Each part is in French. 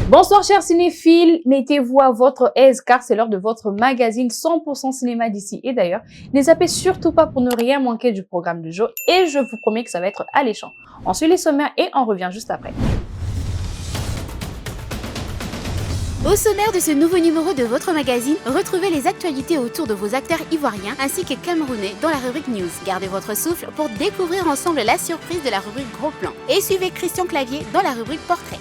Bonsoir chers cinéphiles, mettez-vous à votre aise car c'est l'heure de votre magazine 100% cinéma d'ici et d'ailleurs. Ne zappez surtout pas pour ne rien manquer du programme du jour et je vous promets que ça va être alléchant. On suit les sommaires et on revient juste après. Au sommaire de ce nouveau numéro de votre magazine, retrouvez les actualités autour de vos acteurs ivoiriens ainsi que camerounais dans la rubrique News. Gardez votre souffle pour découvrir ensemble la surprise de la rubrique Gros Plan. Et suivez Christian Clavier dans la rubrique Portrait.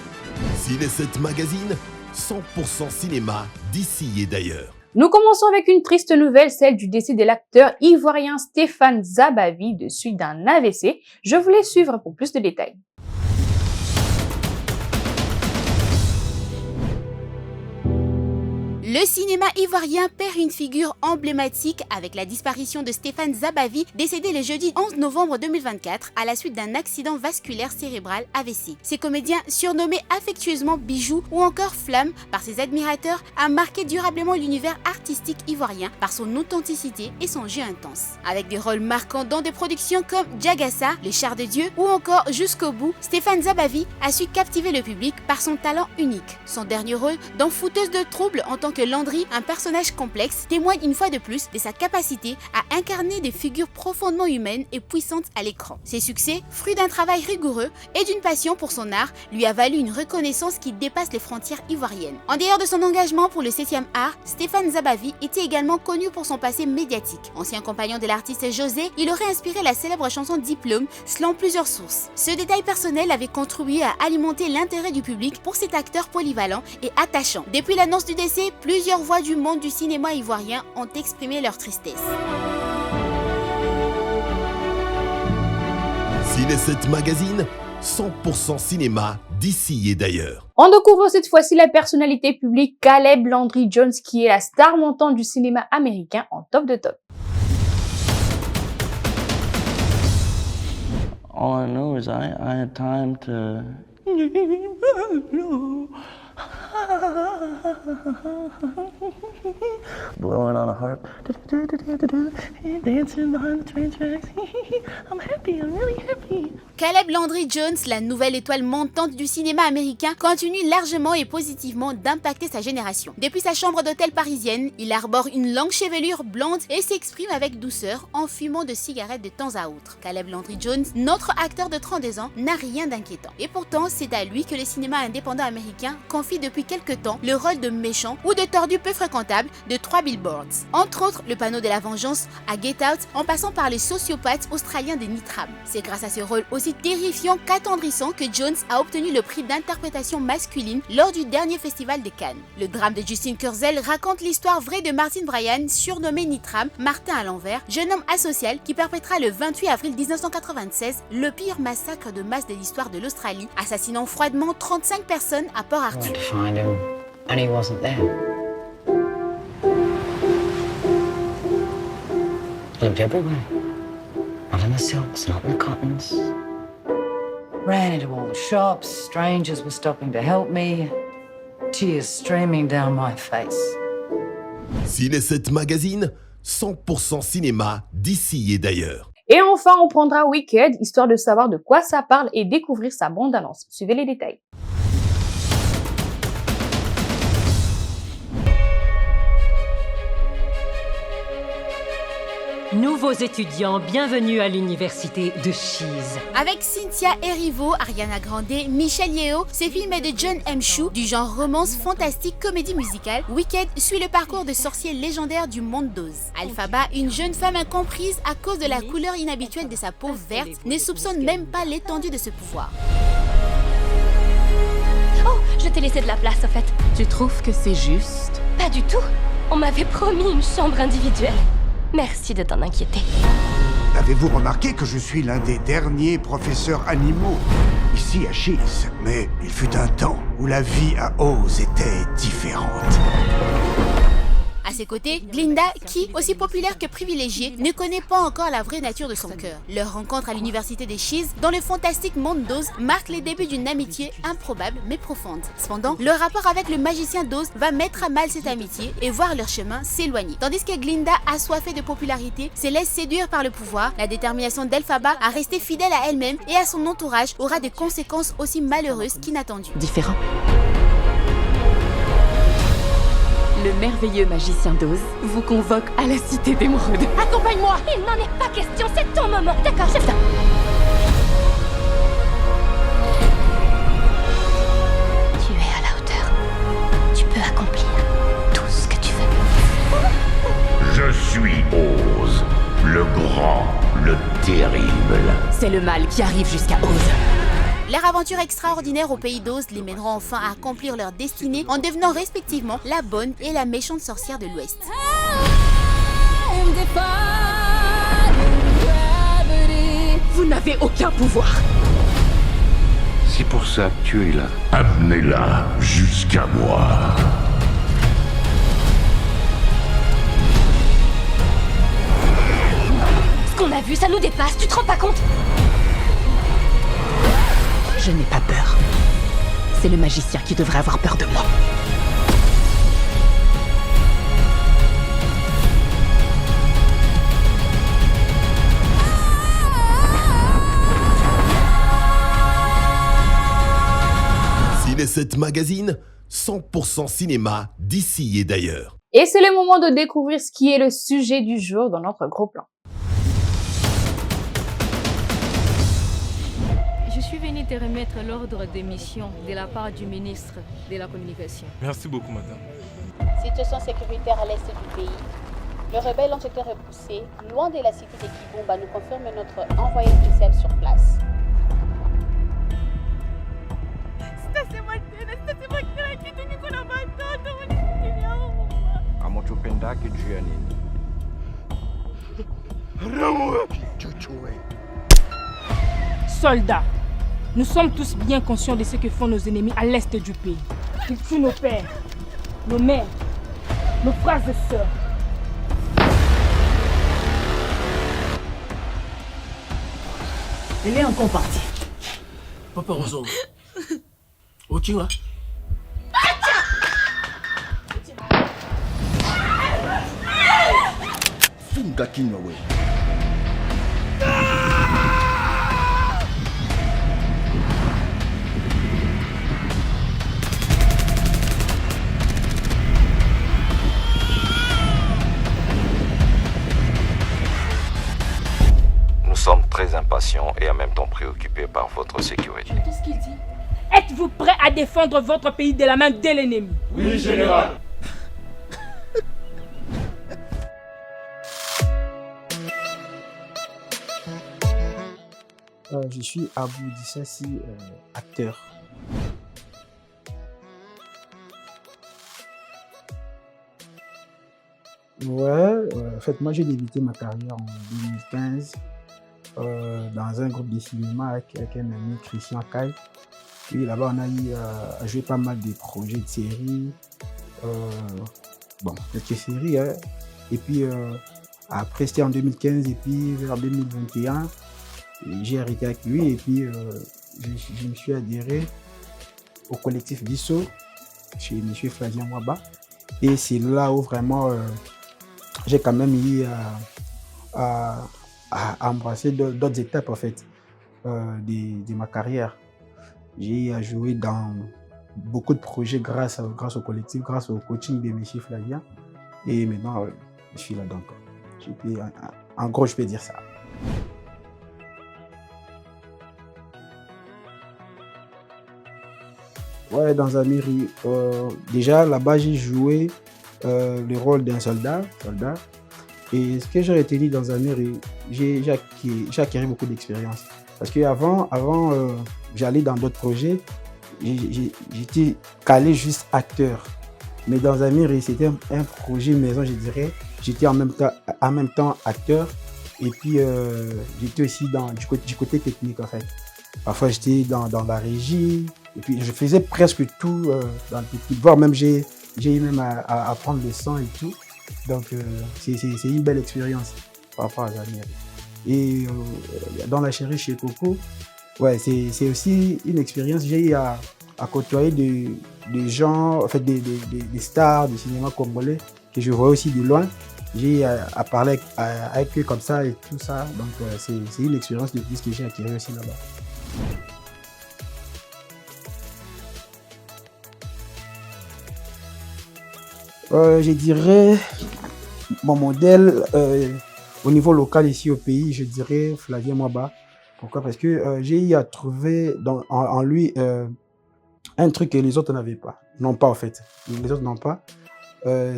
Ciné 7 Magazine, 100% cinéma d'ici et d'ailleurs. Nous commençons avec une triste nouvelle, celle du décès de l'acteur ivoirien Stéphane Zabavi de suite d'un AVC. Je vous laisse suivre pour plus de détails. Le cinéma ivoirien perd une figure emblématique avec la disparition de Stéphane Zabavi, décédé le jeudi 11 novembre 2024 à la suite d'un accident vasculaire cérébral AVC. Ce comédien, surnommé affectueusement Bijou ou encore Flamme par ses admirateurs, a marqué durablement l'univers artistique ivoirien par son authenticité et son jeu intense. Avec des rôles marquants dans des productions comme Djagassa, Le Char de Dieu ou encore Jusqu'au bout, Stéphane Zabavi a su captiver le public par son talent unique. Son dernier rôle dans Fouteuse de troubles en tant que Landry, un personnage complexe, témoigne une fois de plus de sa capacité à incarner des figures profondément humaines et puissantes à l'écran. Ses succès, fruits d'un travail rigoureux et d'une passion pour son art, lui a valu une reconnaissance qui dépasse les frontières ivoiriennes. En dehors de son engagement pour le 7e art, Stéphane Zabavi était également connu pour son passé médiatique. Ancien compagnon de l'artiste José, il aurait inspiré la célèbre chanson Diplôme selon plusieurs sources. Ce détail personnel avait contribué à alimenter l'intérêt du public pour cet acteur polyvalent et attachant. Depuis l'annonce du décès, plusieurs voix du monde du cinéma ivoirien ont exprimé leur tristesse. Ciné 7 Magazine, 100% cinéma d'ici et d'ailleurs. On découvre cette fois-ci la personnalité publique Caleb Landry Jones qui est la star montante du cinéma américain en top de top. All I know is I had time to blowing on a harp, dancing behind the train tracks. I'm happy, I'm really happy. Caleb Landry Jones, la nouvelle étoile montante du cinéma américain, continue largement et positivement d'impacter sa génération. Depuis sa chambre d'hôtel parisienne, il arbore une longue chevelure blonde et s'exprime avec douceur en fumant de cigarettes de temps à autre. Caleb Landry Jones, notre acteur de 32 ans, n'a rien d'inquiétant. Et pourtant, c'est à lui que le cinéma indépendant américain confie depuis quelques temps le rôle de méchant ou de tordu peu fréquentable de 3 billboards. Entre autres, le panneau de la vengeance à Get Out en passant par les sociopathes australiens de Nitram. C'est grâce à ce rôle aussi terrifiant qu'attendrissant que Jones a obtenu le prix d'interprétation masculine lors du dernier festival de Cannes. Le drame de Justin Kurzel raconte l'histoire vraie de Martin Bryan, surnommé Nitram, Martin à l'envers, jeune homme asocial qui perpétra le 28 avril 1996 le pire massacre de masse de l'histoire de l'Australie, assassinant froidement 35 personnes à Port Arthur. And he wasn't there. Looked everywhere. Not in the silks, not in the cottons. Ran into all the shops, strangers were stopping to help me. Tears streaming down my face. Ciné 7 Magazine, 100% cinéma d'ici et d'ailleurs. Et enfin, on prendra Wicked, histoire de savoir de quoi ça parle et découvrir sa bande-annonce. Suivez les détails. Nouveaux étudiants, bienvenue à l'université de Shees. Avec Cynthia Erivo, Ariana Grande, Michelle Yeoh, ce film est de John M. Chu, du genre romance fantastique comédie musicale. Wicked suit le parcours de sorciers légendaires du monde d'Oz. Alphaba, une jeune femme incomprise à cause de la couleur inhabituelle de sa peau verte, ne soupçonne même pas l'étendue de ce pouvoir. Oh, je t'ai laissé de la place en fait. Tu trouves que c'est juste? Pas du tout. On m'avait promis une chambre individuelle. Merci de t'en inquiéter. Avez-vous remarqué que je suis l'un des derniers professeurs animaux ici à Shees? Mais il fut un temps où la vie à Oz était différente. À ses côtés, Glinda, qui, aussi populaire que privilégiée, ne connaît pas encore la vraie nature de son cœur. Leur rencontre à l'université des Shees, dans le fantastique monde d'Oz, marque les débuts d'une amitié improbable mais profonde. Cependant, leur rapport avec le magicien d'Oz va mettre à mal cette amitié et voir leur chemin s'éloigner. Tandis que Glinda, assoiffée de popularité, se laisse séduire par le pouvoir, la détermination d'Elphaba à rester fidèle à elle-même et à son entourage aura des conséquences aussi malheureuses qu'inattendues. Différent. Le merveilleux magicien d'Oz vous convoque à la Cité d'Émeraude. Accompagne-moi. Il n'en est pas question, c'est ton moment. D'accord, chef. Tu es à la hauteur. Tu peux accomplir tout ce que tu veux. Je suis Oz, le grand, le terrible. C'est le mal qui arrive jusqu'à Oz. Leur aventure extraordinaire au pays d'Oz les mèneront enfin à accomplir leur destinée en devenant respectivement la bonne et la méchante sorcière de l'Ouest. Vous n'avez aucun pouvoir. C'est pour ça que tu es là. Amenez-la jusqu'à moi. Ce qu'on a vu, ça nous dépasse, tu te rends pas compte? Je n'ai pas peur. C'est le magicien qui devrait avoir peur de moi. Ciné7 Magazine, 100% cinéma d'ici et d'ailleurs. Et c'est le moment de découvrir ce qui est le sujet du jour dans notre gros plan. Je suis venue te remettre l'ordre d'émission de la part du ministre de la Communication. Merci beaucoup, madame. Situation sécuritaire à l'est du pays. Les rebelles ont été repoussés loin de la cité de Kibumba, nous confirme notre envoyé spécial sur place. Amotupendake juu ya nini? Soldats, nous sommes tous bien conscients de ce que font nos ennemis à l'est du pays. Ils tuent nos pères, nos mères, nos frères et sœurs. Elle est encore partie. Papa Rozo. Où tu vas? Nous sommes très impatients et en même temps préoccupés par votre sécurité. Qu'est-ce qu'il dit? Êtes-vous prêt à défendre votre pays de la main de l'ennemi? Oui, général. Je suis Abou Dissassi, acteur. En fait, moi j'ai débuté ma carrière en 2015 dans un groupe de cinéma avec un ami, Christian Kai. Puis là-bas, on a eu à jouer pas mal de projets de séries, quelques séries. Hein. Et puis après, c'était en 2015 et puis vers 2021, j'ai arrêté avec lui et puis je me suis adhéré au collectif Bisso chez M. Flavien Mwaba. Et c'est là où vraiment j'ai quand même eu à embrasser d'autres étapes en fait de ma carrière. J'ai joué dans beaucoup de projets grâce au collectif, grâce au coaching de M. Flavien. Et maintenant, je suis là donc. En gros, je peux dire ça. Ouais, dans Amiri, déjà là-bas, j'ai joué le rôle d'un soldat. Et ce que j'ai retenu dans Amiri, j'ai acquis beaucoup d'expérience. Parce qu'avant, j'allais dans d'autres projets, j'étais calé juste acteur. Mais dans Amiri, c'était un projet maison, je dirais. J'étais en même temps acteur. Et puis, j'étais aussi du côté technique, en fait. Parfois, j'étais dans la régie. Et puis, je faisais presque tout dans le technique. Voire même, j'ai eu même à apprendre le son et tout. Donc, c'est une belle expérience par rapport à Amiri. Et dans La Chérie chez Coco, ouais, c'est aussi une expérience. J'ai eu à côtoyer des gens, en fait, des stars du cinéma congolais que je vois aussi de loin. J'ai eu à parler avec eux comme ça et tout ça. Donc, c'est une expérience de plus que j'ai acquis aussi là-bas. Je dirais, mon modèle, au niveau local ici au pays, je dirais Flavien Mwaba. Pourquoi? Parce que j'ai eu à trouver en lui un truc que les autres n'avaient pas. Non pas en fait. Les autres n'ont pas.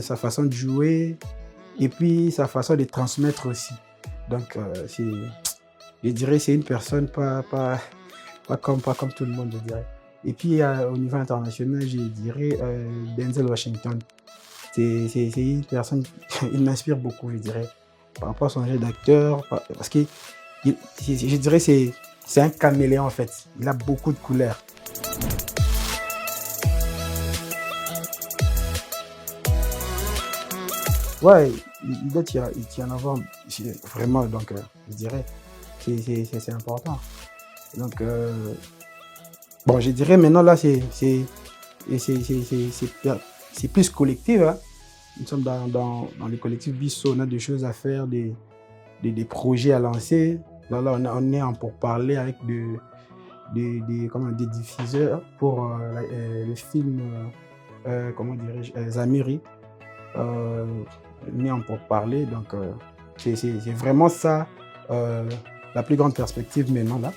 Sa façon de jouer et puis sa façon de transmettre aussi. Donc, je dirais c'est une personne pas comme tout le monde, je dirais. Et puis, au niveau international, je dirais Denzel Washington. C'est une personne, il m'inspire beaucoup, je dirais, par rapport à son jeu d'acteur, parce que je dirais c'est un caméléon en fait. Il a beaucoup de couleurs. Ouais, il doit y en avoir vraiment, donc je dirais c'est important. Donc bon, je dirais maintenant là c'est plus collectif. Hein. Nous sommes dans les collectifs Bissau, on a des choses à faire, des projets à lancer. Là on est en pourparlers avec des diffuseurs pour le film, comment dirais-je, Zamiri. On est en pourparlers, donc c'est vraiment ça la plus grande perspective maintenant là.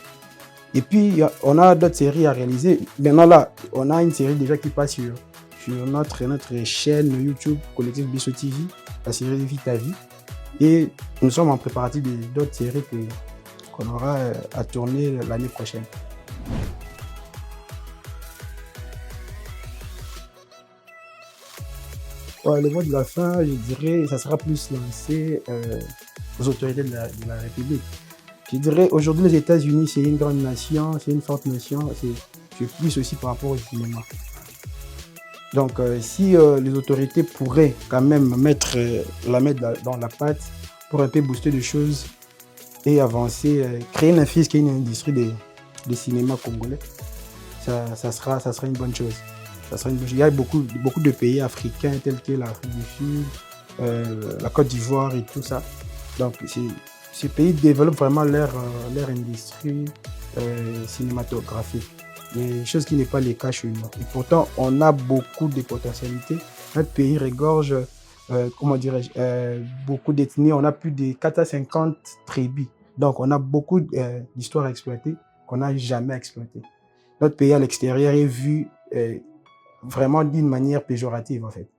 Et puis on a d'autres séries à réaliser. Maintenant là, on a une série déjà qui passe sur notre chaîne YouTube Collectif Bissau TV, la série Vie ta vie. Et nous sommes en préparatif d'autres séries qu'on aura à tourner l'année prochaine. Ouais, le mot de la fin, je dirais, ça sera plus lancé aux autorités de la République. Je dirais, aujourd'hui, les États-Unis, c'est une grande nation, c'est une forte nation, c'est plus aussi par rapport au cinéma. Donc, si les autorités pourraient quand même la mettre dans la pâte pour un peu booster les choses et avancer, créer une industrie de cinéma congolais, ça sera une bonne chose. Il y a beaucoup de pays africains tels que l'Afrique du Sud, la Côte d'Ivoire et tout ça. Donc, ces pays développent vraiment leur industrie cinématographique. Des choses qui n'est pas le cas chez nous. Et pourtant, on a beaucoup de potentialités. Notre pays regorge, beaucoup d'ethnies. On a plus de 4 à 50 tribus. Donc, on a beaucoup d'histoires à exploiter qu'on n'a jamais exploitées. Notre pays à l'extérieur est vu vraiment d'une manière péjorative, en fait.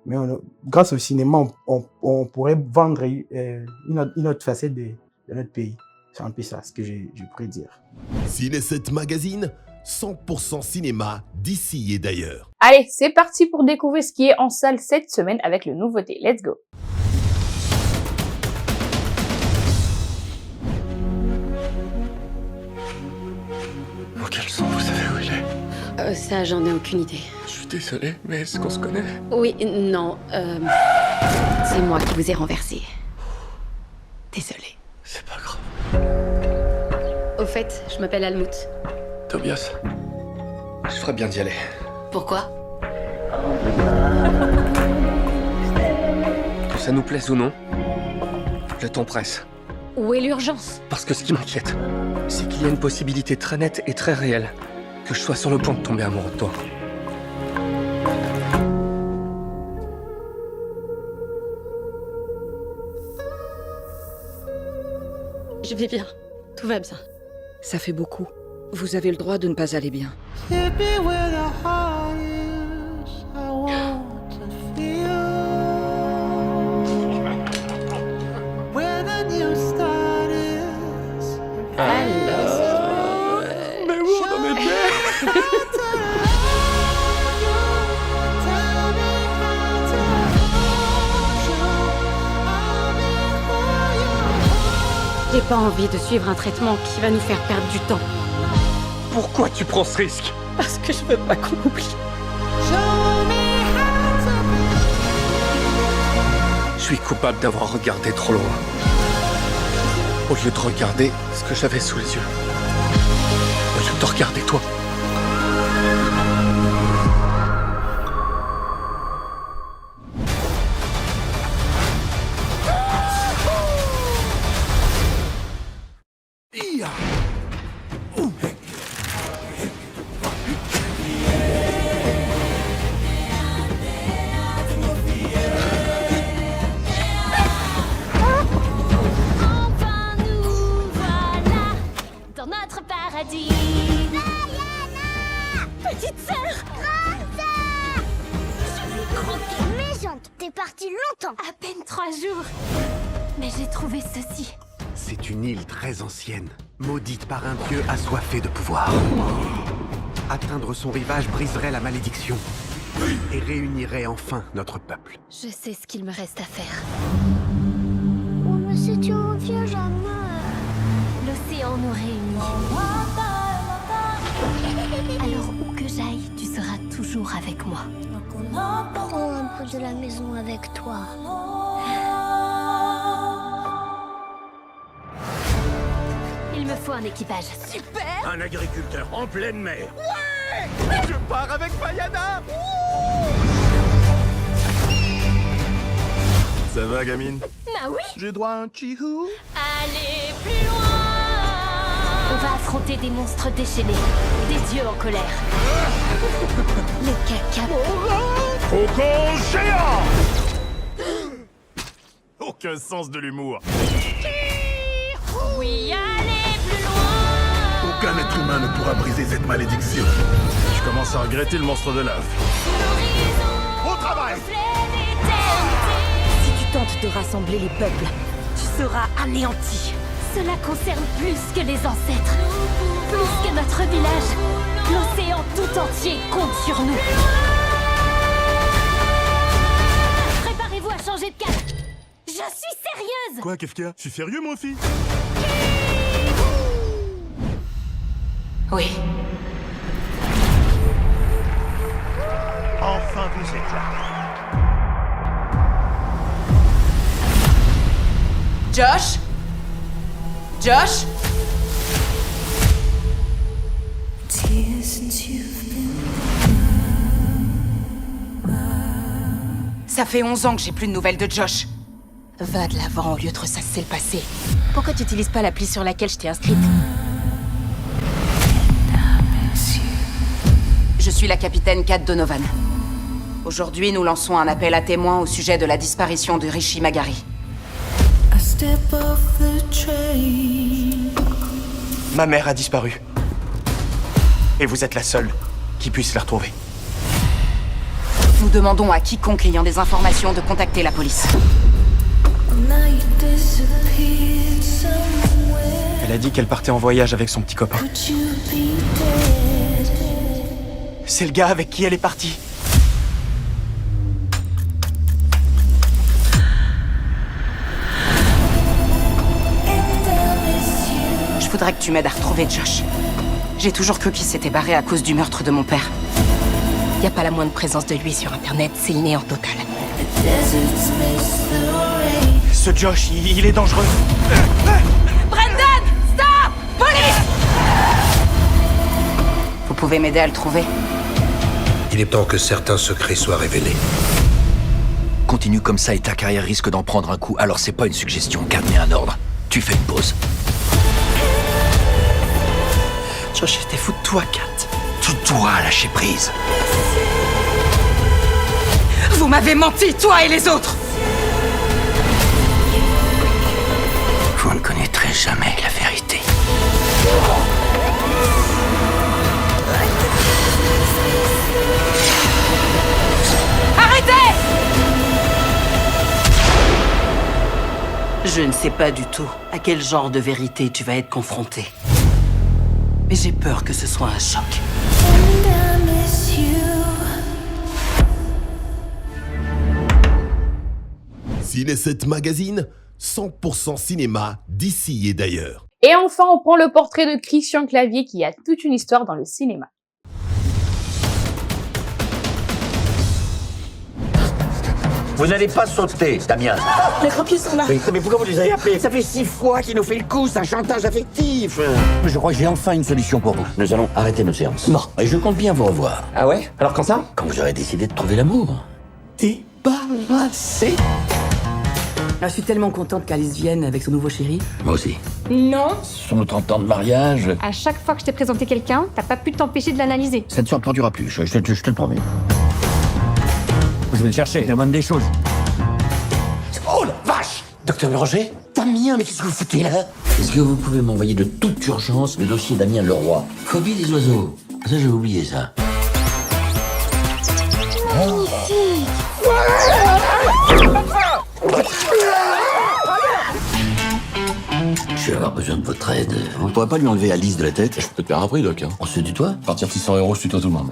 Mais grâce au cinéma, on pourrait vendre une autre facette de notre pays. C'est un peu ça, ce que je pourrais dire. Ciné 7 Magazine, 100% cinéma d'ici et d'ailleurs. Allez, c'est parti pour découvrir ce qui est en salle cette semaine avec le nouveauté. Let's go! Quel son, vous savez où il est? Ça, j'en ai aucune idée. Je suis désolé, mais est-ce qu'on se connaît? Oui, non, c'est moi qui vous ai renversé. Désolée. C'est pas grave. Au fait, je m'appelle Almout. Tobias, je ferais bien d'y aller. Pourquoi? Que ça nous plaise ou non, le temps presse. Où est l'urgence? Parce que ce qui m'inquiète, c'est qu'il y a une possibilité très nette et très réelle que je sois sur le point de tomber amoureux de toi. Je vais bien. Tout va bien. Ça fait beaucoup. Vous avez le droit de ne pas aller bien. Alors... Mais où on en était? J'ai pas envie de suivre un traitement qui va nous faire perdre du temps. Pourquoi tu prends ce risque? Parce que je veux pas qu'on oublie. Je suis coupable d'avoir regardé trop loin. Au lieu de regarder ce que j'avais sous les yeux. Au lieu de te regarder toi. contente. T'es parti longtemps. À peine 3 jours. Mais j'ai trouvé ceci. C'est une île très ancienne, maudite par un dieu assoiffé de pouvoir. Atteindre son rivage briserait la malédiction et réunirait enfin notre peuple. Je sais ce qu'il me reste à faire. Oh, mais si tu reviens jamais. L'océan nous réunit. Alors où que j'aille, tu seras toujours avec moi. Prends un peu de la maison avec toi. Il me faut un équipage. Super! Un agriculteur en pleine mer. Ouais! Je pars avec Bayana. Ça va, gamine? Ah oui? J'ai droit à un chihou? Allez, plus loin! On va affronter des monstres déchaînés, des dieux en colère. Les caca. Cocon géant! Aucun sens de l'humour. Oui, allez, plus loin! Aucun être humain ne pourra briser cette malédiction. Je commence à regretter le monstre de lave. Au travail! Si tu tentes de rassembler les peuples, tu seras anéanti. Cela concerne plus que les ancêtres, plus que notre village. L'océan tout entier compte sur nous. Préparez-vous à changer de cap. Je suis sérieuse. Quoi, Kefka? Je suis sérieux, moi aussi? Oui. Enfin, vous êtes là. Josh? Josh? Ça fait 11 ans que j'ai plus de nouvelles de Josh. Va de l'avant au lieu de ressasser le passé. Pourquoi tu n'utilises pas l'appli sur laquelle je t'ai inscrite? Je suis la capitaine Kat Donovan. Aujourd'hui, nous lançons un appel à témoins au sujet de la disparition de Rishi Magari. Ma mère a disparu. Et vous êtes la seule qui puisse la retrouver. Nous demandons à quiconque ayant des informations de contacter la police. Elle a dit qu'elle partait en voyage avec son petit copain. C'est le gars avec qui elle est partie. Je voudrais que tu m'aides à retrouver Josh. J'ai toujours cru qu'il s'était barré à cause du meurtre de mon père. Y a pas la moindre présence de lui sur Internet, c'est le néant total. Ce Josh, il est dangereux. Brendan! Stop! Police! Vous pouvez m'aider à le trouver? Il est temps que certains secrets soient révélés. Continue comme ça et ta carrière risque d'en prendre un coup. Alors c'est pas une suggestion, garde un ordre. Tu fais une pause. Josh était fou de toi, Kat. Tu dois lâcher prise. Vous m'avez menti, toi et les autres! Vous ne connaîtrez jamais la vérité. Arrêtez! Je ne sais pas du tout à quel genre de vérité tu vas être confronté. Mais j'ai peur que ce soit un choc. Ciné 7 Magazine, 100% cinéma d'ici et d'ailleurs. Et enfin, on prend le portrait de Christian Clavier qui a toute une histoire dans le cinéma. Vous n'allez pas sauter, Damien. Les grands pieds sont là. Mais pourquoi vous les avez appelés? Ça fait 6 fois qu'il nous fait le coup, c'est un chantage affectif. Je crois que j'ai enfin une solution pour vous. Nous allons arrêter nos séances. Non. Et je compte bien vous revoir. Ah ouais? Alors quand ça? Quand vous aurez décidé de trouver l'amour. Débarrassé. Je suis tellement contente qu'Alice vienne avec son nouveau chéri. Moi aussi. Non. Sur nos 30 ans de mariage, À chaque fois que je t'ai présenté quelqu'un, t'as pas pu t'empêcher de l'analyser. ça ne se reproduira plus, je te le promets. Je vais le chercher, la moindre des choses. Oh la vache! Docteur Béranger? Damien, mais qu'est-ce que vous foutez là? Est-ce que vous pouvez m'envoyer de toute urgence le dossier Damien Leroy? Phobie des oiseaux. Ça, j'avais oublié ça. Magnifique! besoin de votre aide. Vous pourrez pas lui enlever Alice de la tête? Je peux te faire un prix, Doc. Hein. On se tutoie? À partir de 600 €, je tutoie tout le monde.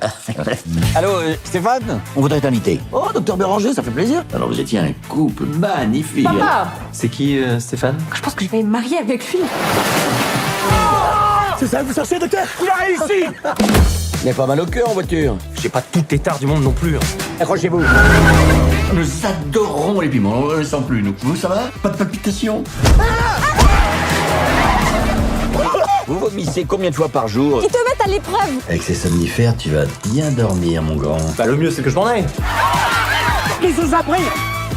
Allô, Stéphane? On voudrait t'inviter. Oh, docteur Béranger, ça fait plaisir. Alors vous étiez un couple magnifique. Papa! C'est qui, Stéphane? Je pense que je vais me marier avec lui. C'est ça que vous cherchez, docteur? Il a réussi. Vous n'avez pas mal au cœur en voiture? J'ai pas tout l'étard du monde non plus. Accrochez-vous. Nous adorons les piments, on ne les sent plus, nous. Vous, ça va? Pas de palpitations? Vous vomissez combien de fois par jour? Qui te mettent à l'épreuve. Avec ces somnifères, tu vas bien dormir, mon grand. Bah, le mieux, c'est que je m'en aille. Ils vous a pris.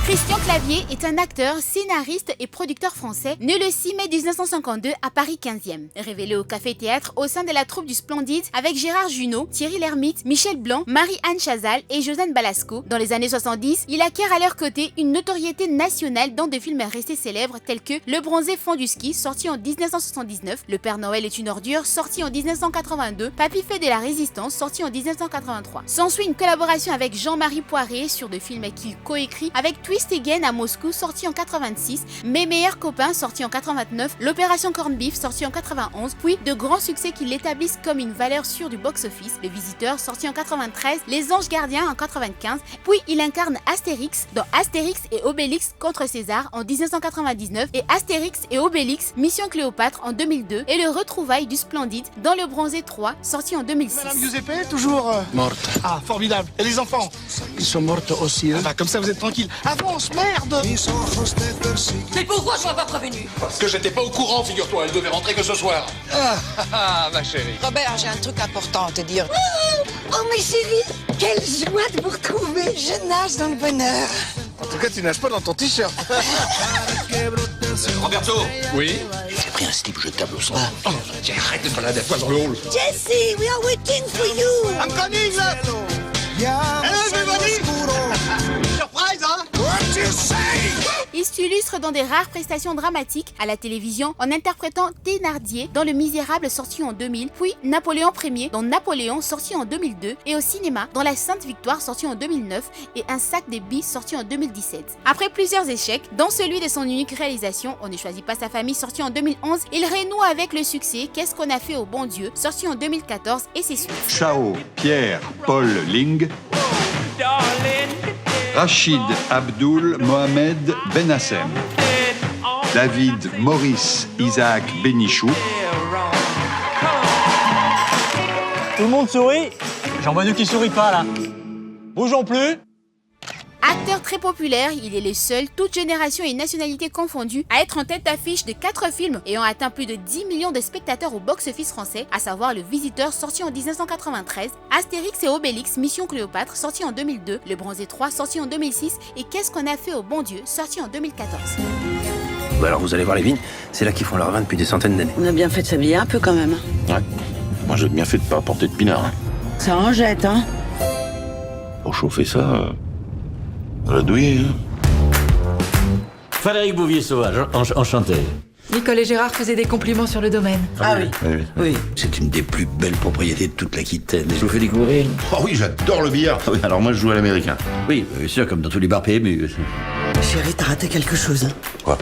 Christian Clavier est un acteur, scénariste et producteur français, né le 6 mai 1952 à Paris 15e. Révélé au Café Théâtre au sein de la troupe du Splendide avec Gérard Jugnot, Thierry Lhermitte, Michel Blanc, Marie-Anne Chazal et Josiane Balasco. Dans les années 70, il acquiert à leur côté une notoriété nationale dans des films restés célèbres tels que Le Bronzé fond du ski, sorti en 1979, Le Père Noël est une ordure, sorti en 1982, Papy fait de la résistance, sorti en 1983. S'ensuit une collaboration avec Jean-Marie Poiré sur des films qu'il coécrit avec Twist Again à Moscou, sorti en 86, Mes meilleurs copains, sorti en 89, l'Opération Corned Beef, sorti en 91, puis de grands succès qui l'établissent comme une valeur sûre du box-office, Le Visiteur, sorti en 93, Les Anges Gardiens en 95, puis il incarne Astérix dans Astérix et Obélix contre César en 1999 et Astérix et Obélix Mission Cléopâtre en 2002 et le retrouvaille du Splendide dans Le Bronzé 3, sorti en 2006. Madame Giuseppe, toujours Morte. Ah, formidable. Et les enfants? Ils sont mortes aussi, Ah bah, comme ça, vous êtes tranquille. Avance, merde! Mais pourquoi je m'en pas prévenu? Parce que j'étais pas au courant, figure-toi. Elle devait rentrer que ce soir. Ma chérie. Robert, j'ai un truc important à te dire. Oh, mes chéris, quelle joie de vous retrouver. Je nage dans le bonheur. En tout cas, tu nages pas dans ton t-shirt. Roberto. Oui? J'ai pris un slip jetable au centre. Oh, tiens, arrête de te balader à poil dans le hall. Jesse, we are waiting for you. I'm coming, là! Hello, everybody! Surprise, hein? What you say? Il s'illustre dans des rares prestations dramatiques à la télévision en interprétant Thénardier dans Le Misérable sorti en 2000, puis Napoléon Ier dans Napoléon sorti en 2002 et au cinéma dans La Sainte Victoire sorti en 2009 et Un sac de billes sorti en 2017. Après plusieurs échecs, dont celui de son unique réalisation On ne choisit pas sa famille sorti en 2011, il renoue avec le succès Qu'est-ce qu'on a fait au bon Dieu sorti en 2014 et ses suites. Chao, Pierre, Paul Ling, Rachid Abdul Mohamed Benassem, David Maurice Isaac Benichou. Tout le monde sourit? J'en vois deux qui sourient pas là. Bougeons plus. Acteur très populaire, il est le seul, toute génération et nationalité confondues, à être en tête d'affiche de 4 films ayant atteint plus de 10 millions de spectateurs au box-office français, à savoir Le Visiteur sorti en 1993, Astérix et Obélix Mission Cléopâtre sorti en 2002, Le Bronzé 3 sorti en 2006 et Qu'est-ce qu'on a fait au bon Dieu sorti en 2014. Bah alors vous allez voir les vignes, c'est là qu'ils font leur vin depuis des centaines d'années. On a bien fait de s'habiller un peu quand même. Ouais. Moi, j'ai bien fait de pas apporter de pinard. Hein. Ça en jette, hein? Pour chauffer ça, la douiller, hein. Frédéric Bouvier-Sauvage, enchanté. Nicole et Gérard faisaient des compliments sur le domaine. Ah oui. Oui. C'est une des plus belles propriétés de toute l'Aquitaine. Je vous fais découvrir. Oh oui, j'adore le billard. Oui, alors moi, je joue à l'américain. Oui, bien sûr, comme dans tous les bars PMU. Chérie, t'as raté quelque chose. Hein. Quoi?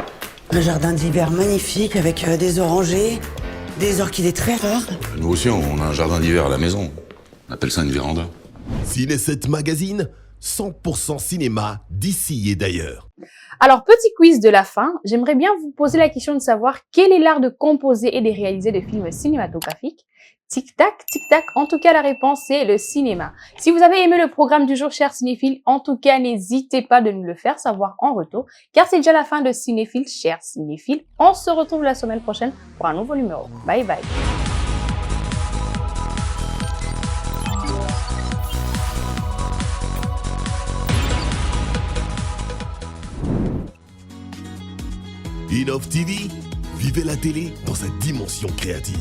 Un jardin d'hiver magnifique avec des orangers, des orchidées très rares. Nous aussi, on a un jardin d'hiver à la maison. On appelle ça une véranda. Ciné 7 Magazine, 100% cinéma d'ici et d'ailleurs. Alors, petit quiz de la fin, j'aimerais bien vous poser la question de savoir quel est l'art de composer et de réaliser des films cinématographiques. Tic-tac, tic-tac, en tout cas la réponse c'est le cinéma. Si vous avez aimé le programme du jour, chers cinéphiles, en tout cas n'hésitez pas de nous le faire savoir en retour, car c'est déjà la fin de Cinéphile, chers cinéphiles. On se retrouve la semaine prochaine pour un nouveau numéro. Bye bye. Innov TV, vivez la télé dans sa dimension créative.